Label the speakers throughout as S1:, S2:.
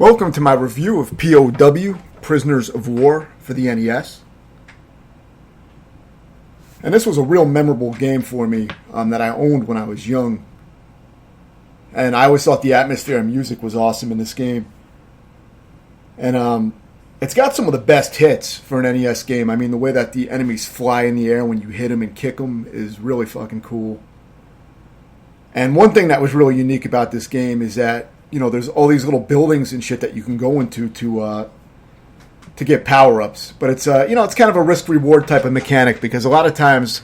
S1: Welcome to my review of P.O.W, Prisoners of War for the NES. And this was a real memorable game for me that I owned when I was young. And I always thought the atmosphere and music was awesome in this game. And it's got some of the best hits for an NES game. I mean, the way that the enemies fly in the air when you hit them and kick them is really fucking cool. And one thing that was really unique about this game is that, you know, there's all these little buildings and shit that you can go into to get power-ups. But it's, it's kind of a risk-reward type of mechanic because a lot of times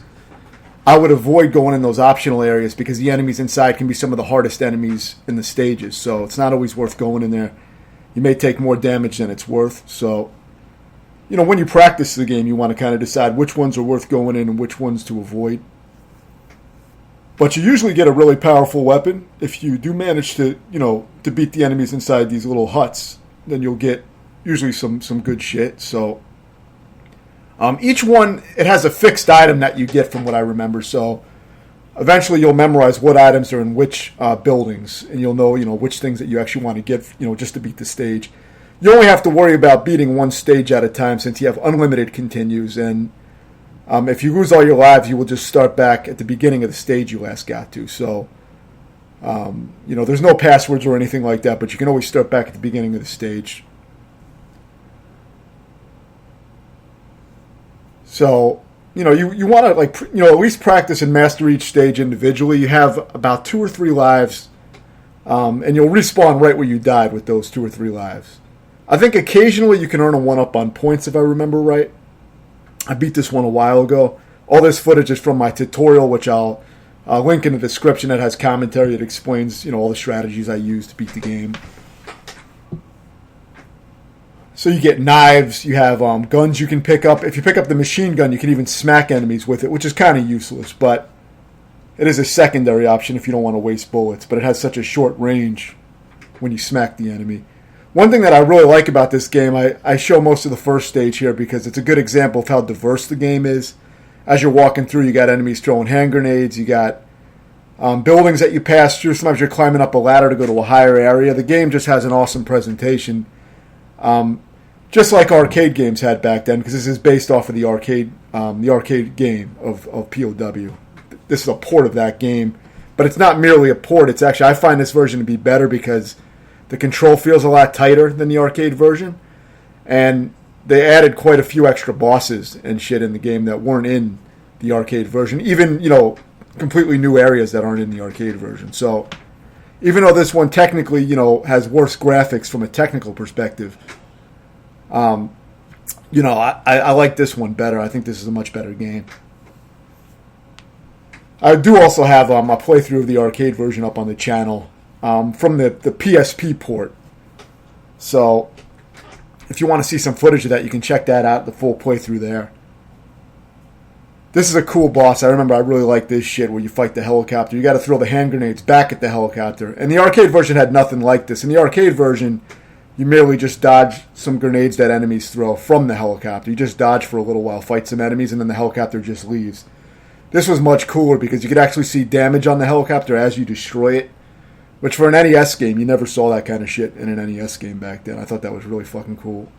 S1: I would avoid going in those optional areas because the enemies inside can be some of the hardest enemies in the stages. So it's not always worth going in there. You may take more damage than it's worth. So, you know, when you practice the game, you want to kind of decide which ones are worth going in and which ones to avoid. But you usually get a really powerful weapon. If you do manage to, to beat the enemies inside these little huts, then you'll get usually some good shit. So each one, it has a fixed item that you get from what I remember. So eventually you'll memorize what items are in which buildings. And you'll know, which things that you actually want to get, just to beat the stage. You only have to worry about beating one stage at a time since you have unlimited continues. And if you lose all your lives, you will just start back at the beginning of the stage you last got to. So, there's no passwords or anything like that, but you can always start back at the beginning of the stage. So, you want to, at least practice and master each stage individually. You have about 2 or 3 lives, and you'll respawn right where you died with those 2 or 3 lives. I think occasionally you can earn a 1-up on points, if I remember right. I beat this one a while ago. All this footage is from my tutorial, which I'll link in the description. That has commentary that explains, all the strategies I use to beat the game. So you get knives. You have guns you can pick up. If you pick up the machine gun, you can even smack enemies with it, which is kind of useless. But it is a secondary option if you don't want to waste bullets. But it has such a short range when you smack the enemy. One thing that I really like about this game, I show most of the first stage here because it's a good example of how diverse the game is. As you're walking through, you got enemies throwing hand grenades, you got buildings that you pass through. Sometimes you're climbing up a ladder to go to a higher area. The game just has an awesome presentation, just like arcade games had back then, because this is based off of the arcade game of P.O.W. This is a port of that game, but it's not merely a port. It's actually, I find this version to be better because the control feels a lot tighter than the arcade version. And they added quite a few extra bosses and shit in the game that weren't in the arcade version. Even, completely new areas that aren't in the arcade version. So, even though this one technically, has worse graphics from a technical perspective, I like this one better. I think this is a much better game. I do also have a playthrough of the arcade version up on the channel. From the PSP port. So, if you want to see some footage of that, you can check that out, the full playthrough there. This is a cool boss. I remember I really like this shit where you fight the helicopter. You got to throw the hand grenades back at the helicopter. And the arcade version had nothing like this. In the arcade version, you merely just dodge some grenades that enemies throw from the helicopter. You just dodge for a little while, fight some enemies, and then the helicopter just leaves. This was much cooler because you could actually see damage on the helicopter as you destroy it. Which for an NES game, you never saw that kind of shit in an NES game back then. I thought that was really fucking cool.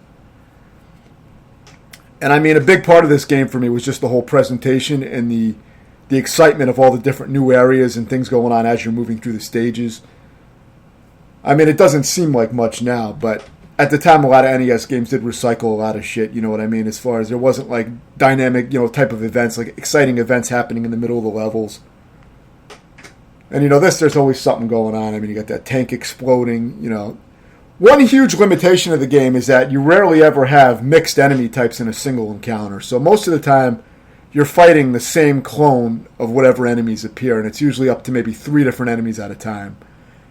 S1: And I mean, a big part of this game for me was just the whole presentation and the excitement of all the different new areas and things going on as you're moving through the stages. I mean, it doesn't seem like much now, but at the time, a lot of NES games did recycle a lot of shit, you know what I mean? As far as there wasn't like dynamic, type of events, like exciting events happening in the middle of the levels. And, there's always something going on. I mean, you got that tank exploding, One huge limitation of the game is that you rarely ever have mixed enemy types in a single encounter. So most of the time, you're fighting the same clone of whatever enemies appear. And it's usually up to maybe 3 different enemies at a time.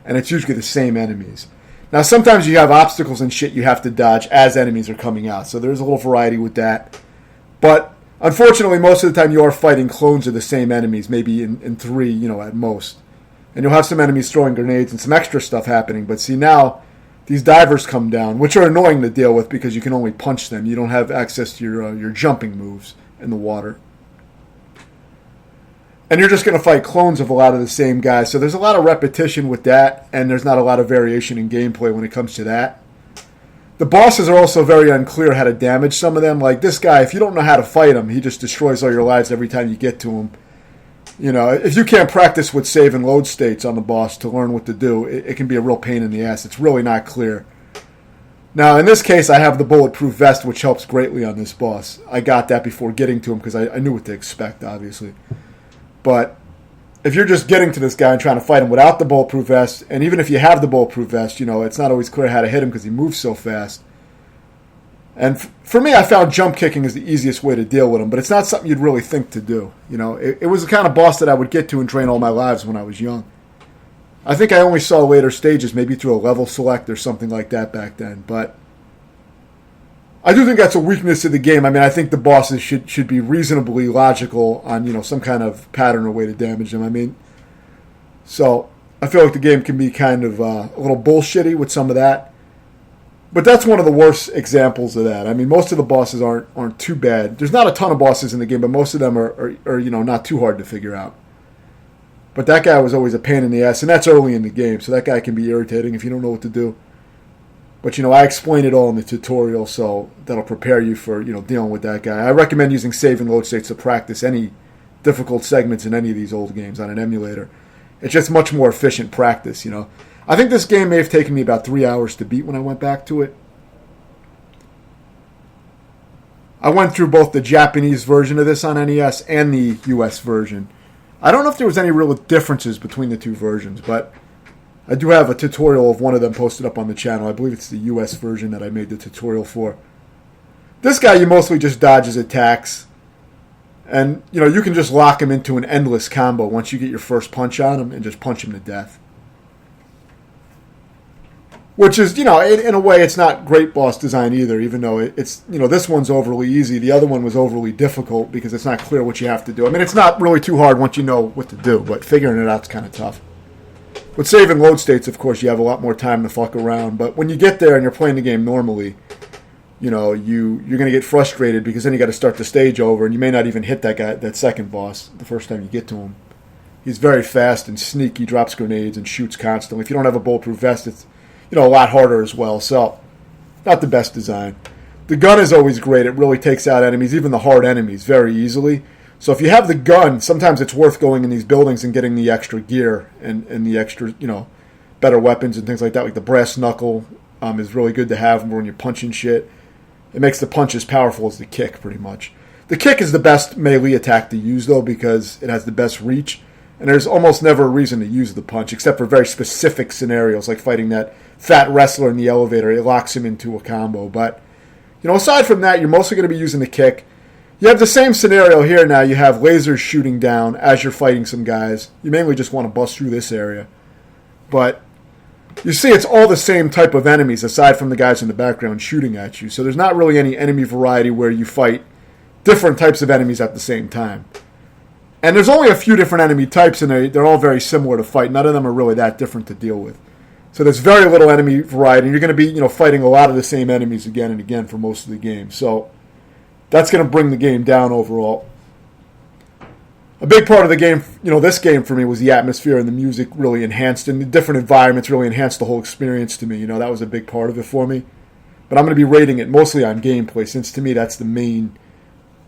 S1: And it's usually the same enemies. Now, sometimes you have obstacles and shit you have to dodge as enemies are coming out. So there's a little variety with that. But unfortunately, most of the time you are fighting clones of the same enemies, maybe in 3, at most. And you'll have some enemies throwing grenades and some extra stuff happening. But see, now these divers come down, which are annoying to deal with because you can only punch them. You don't have access to your jumping moves in the water. And you're just going to fight clones of a lot of the same guys. So there's a lot of repetition with that, and there's not a lot of variation in gameplay when it comes to that. The bosses are also very unclear how to damage some of them. Like this guy, if you don't know how to fight him, he just destroys all your lives every time you get to him. You know, if you can't practice with save and load states on the boss to learn what to do, it can be a real pain in the ass. It's really not clear. Now, in this case, I have the bulletproof vest, which helps greatly on this boss. I got that before getting to him because I knew what to expect, obviously. But if you're just getting to this guy and trying to fight him without the bulletproof vest, and even if you have the bulletproof vest, you know, it's not always clear how to hit him because he moves so fast. And for me, I found jump kicking is the easiest way to deal with him, but it's not something you'd really think to do. You know, it was the kind of boss that I would get to and train all my lives when I was young. I think I only saw later stages, maybe through a level select or something like that back then, but I do think that's a weakness of the game. I mean, I think the bosses should be reasonably logical on, you know, some kind of pattern or way to damage them. I mean, so I feel like the game can be kind of a little bullshitty with some of that. But that's one of the worst examples of that. I mean, most of the bosses aren't too bad. There's not a ton of bosses in the game, but most of them are you know, not too hard to figure out. But that guy was always a pain in the ass, and that's early in the game, so that guy can be irritating if you don't know what to do. But, you know, I explain it all in the tutorial, so that'll prepare you for, you know, dealing with that guy. I recommend using save and load states to practice any difficult segments in any of these old games on an emulator. It's just much more efficient practice, you know. I think this game may have taken me about 3 hours to beat when I went back to it. I went through both the Japanese version of this on NES and the US version. I don't know if there was any real differences between the two versions, but I do have a tutorial of one of them posted up on the channel. I believe it's the US version that I made the tutorial for. This guy, you mostly just dodge his attacks. And, you know, you can just lock him into an endless combo once you get your first punch on him and just punch him to death. Which is, you know, in a way, it's not great boss design either, even though it's, you know, this one's overly easy. The other one was overly difficult because it's not clear what you have to do. I mean, it's not really too hard once you know what to do, but figuring it out's kind of tough. With save and load states, of course, you have a lot more time to fuck around. But when you get there and you're playing the game normally, you know, you're going to get frustrated because then you got to start the stage over, and you may not even hit that second boss the first time you get to him. He's very fast and sneaky, drops grenades and shoots constantly. If you don't have a bulletproof vest, it's, you know, a lot harder as well. So, not the best design. The gun is always great. It really takes out enemies, even the hard enemies, very easily. So if you have the gun, sometimes it's worth going in these buildings and getting the extra gear and the extra, you know, better weapons and things like that. Like the brass knuckle is really good to have when you're punching shit. It makes the punch as powerful as the kick, pretty much. The kick is the best melee attack to use, though, because it has the best reach. And there's almost never a reason to use the punch, except for very specific scenarios, like fighting that fat wrestler in the elevator. It locks him into a combo. But, you know, aside from that, you're mostly going to be using the kick. You have the same scenario here now. You have lasers shooting down as you're fighting some guys. You mainly just want to bust through this area. But you see it's all the same type of enemies aside from the guys in the background shooting at you. So there's not really any enemy variety where you fight different types of enemies at the same time. And there's only a few different enemy types, and they're all very similar to fight. None of them are really that different to deal with. So there's very little enemy variety, and you're going to be, you know, fighting a lot of the same enemies again and again for most of the game. So that's going to bring the game down overall. A big part of the game, you know, this game for me was the atmosphere, and the music really enhanced, and the different environments really enhanced the whole experience to me. You know, that was a big part of it for me. But I'm going to be rating it mostly on gameplay, since to me that's the main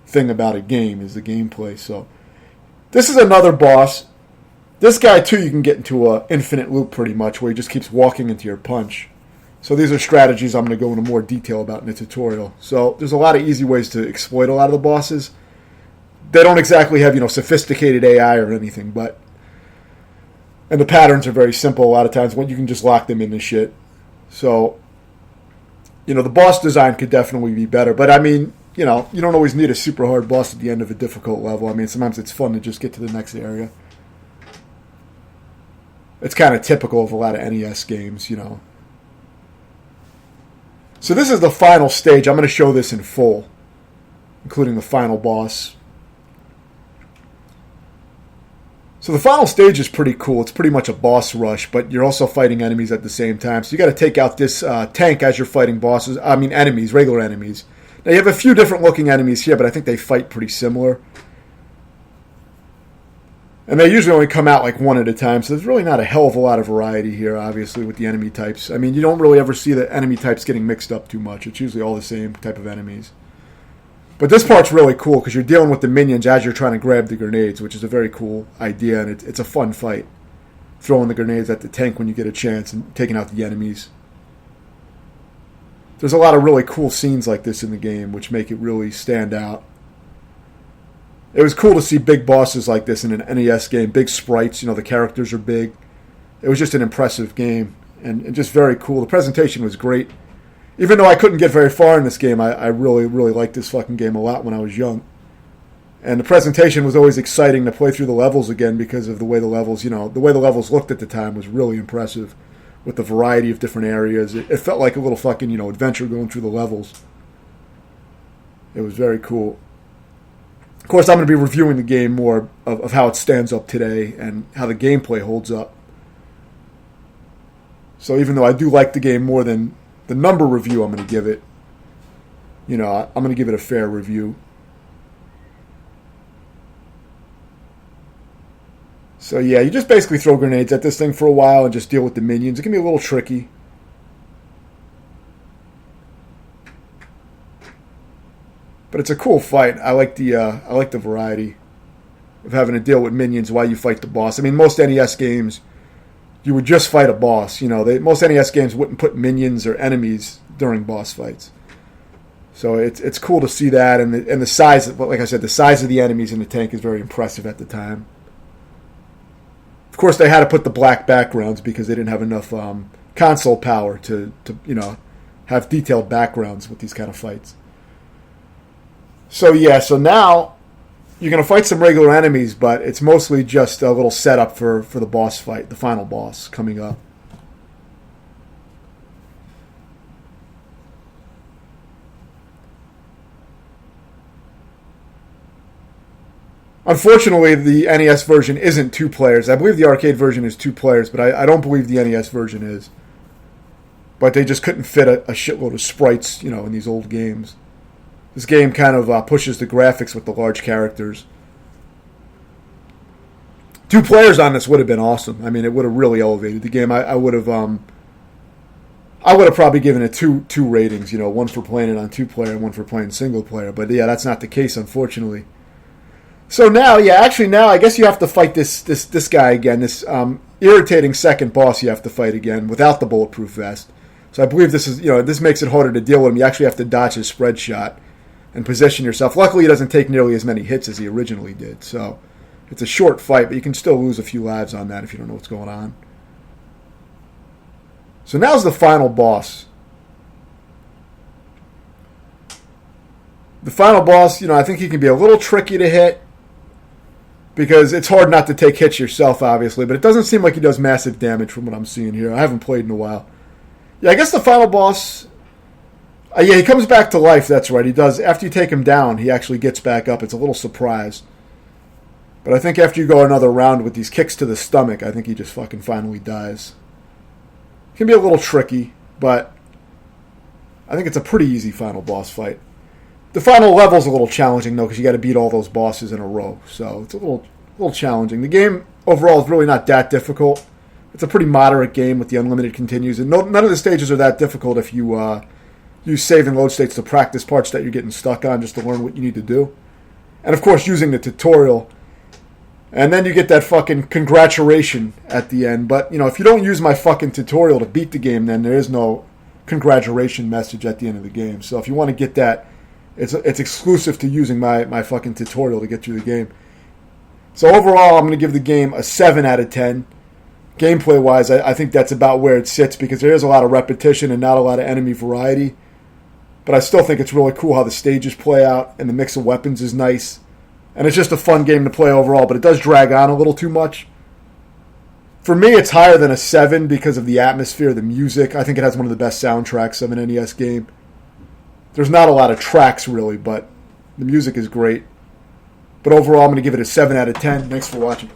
S1: thing about a game is the gameplay. So this is another boss. This guy, too, you can get into an infinite loop pretty much, where he just keeps walking into your punch. So these are strategies I'm going to go into more detail about in the tutorial. So there's a lot of easy ways to exploit a lot of the bosses. They don't exactly have, you know, sophisticated AI or anything, but... And the patterns are very simple a lot of times. You can just lock them into shit. So, you know, the boss design could definitely be better. But, I mean, you know, you don't always need a super hard boss at the end of a difficult level. I mean, sometimes it's fun to just get to the next area. It's kind of typical of a lot of NES games, you know. So this is the final stage. I'm going to show this in full, including the final boss. So the final stage is pretty cool. It's pretty much a boss rush, but you're also fighting enemies at the same time. So you got to take out this tank as you're fighting bosses. I mean enemies, regular enemies. Now you have a few different looking enemies here, but I think they fight pretty similar. And they usually only come out like one at a time, so there's really not a hell of a lot of variety here, obviously, with the enemy types. I mean, you don't really ever see the enemy types getting mixed up too much. It's usually all the same type of enemies. But this part's really cool because you're dealing with the minions as you're trying to grab the grenades, which is a very cool idea, and it's a fun fight. Throwing the grenades at the tank when you get a chance and taking out the enemies. There's a lot of really cool scenes like this in the game, which make it really stand out. It was cool to see big bosses like this in an NES game, big sprites, the characters are big. It was just an impressive game, and just very cool. The presentation was great. Even though I couldn't get very far in this game, I really, really liked this fucking game a lot when I was young. And the presentation was always exciting to play through the levels again because of the way the levels, the way the levels looked at the time was really impressive with the variety of different areas. It felt like a little fucking, adventure going through the levels. It was very cool. Of course, I'm going to be reviewing the game more of how it stands up today and how the gameplay holds up. So even though I do like the game more than the number review I'm going to give it, I'm going to give it a fair review. So yeah, you just basically throw grenades at this thing for a while and just deal with the minions. It can be a little tricky. But it's a cool fight. I like the variety of having to deal with minions while you fight the boss. I mean, most NES games, you would just fight a boss. Most NES games wouldn't put minions or enemies during boss fights. So it's cool to see that, and the size, like I said, the size of the enemies in the tank is very impressive at the time. Of course, they had to put the black backgrounds because they didn't have enough console power to have detailed backgrounds with these kind of fights. So now you're going to fight some regular enemies, but it's mostly just a little setup for the boss fight, the final boss coming up. Unfortunately, the NES version isn't 2 players. I believe the arcade version is 2 players, but I don't believe the NES version is. But they just couldn't fit a shitload of sprites, in these old games. This game kind of pushes the graphics with the large characters. 2 players on this would have been awesome. I mean, it would have really elevated the game. I would have probably given it two ratings. One for playing it on 2-player and one for playing single player. But yeah, that's not the case, unfortunately. So now I guess you have to fight this guy again. This irritating second boss you have to fight again without the bulletproof vest. So I believe this is this makes it harder to deal with him. You actually have to dodge his spread shot and position yourself. Luckily, he doesn't take nearly as many hits as he originally did. So it's a short fight, but you can still lose a few lives on that if you don't know what's going on. So now's the final boss. The final boss, I think he can be a little tricky to hit because it's hard not to take hits yourself, obviously, but it doesn't seem like he does massive damage from what I'm seeing here. I haven't played in a while. Yeah, I guess the final boss... he comes back to life, that's right. He does. After you take him down, he actually gets back up. It's a little surprise. But I think after you go another round with these kicks to the stomach, I think he just fucking finally dies. It can be a little tricky, but I think it's a pretty easy final boss fight. The final level's a little challenging, though, because you got to beat all those bosses in a row. So it's a little challenging. The game overall is really not that difficult. It's a pretty moderate game with the unlimited continues. And none of the stages are that difficult if you use save and load states to practice parts that you're getting stuck on just to learn what you need to do. And, of course, using the tutorial. And then you get that fucking congratulation at the end. But, if you don't use my fucking tutorial to beat the game, then there is no congratulation message at the end of the game. So if you want to get that, it's exclusive to using my fucking tutorial to get through the game. So overall, I'm going to give the game a 7 out of 10. Gameplay-wise, I think that's about where it sits because there is a lot of repetition and not a lot of enemy variety. But I still think it's really cool how the stages play out and the mix of weapons is nice. And it's just a fun game to play overall, but it does drag on a little too much. For me, it's higher than a 7 because of the atmosphere, the music. I think it has one of the best soundtracks of an NES game. There's not a lot of tracks, really, but the music is great. But overall, I'm going to give it a 7 out of 10. Thanks for watching.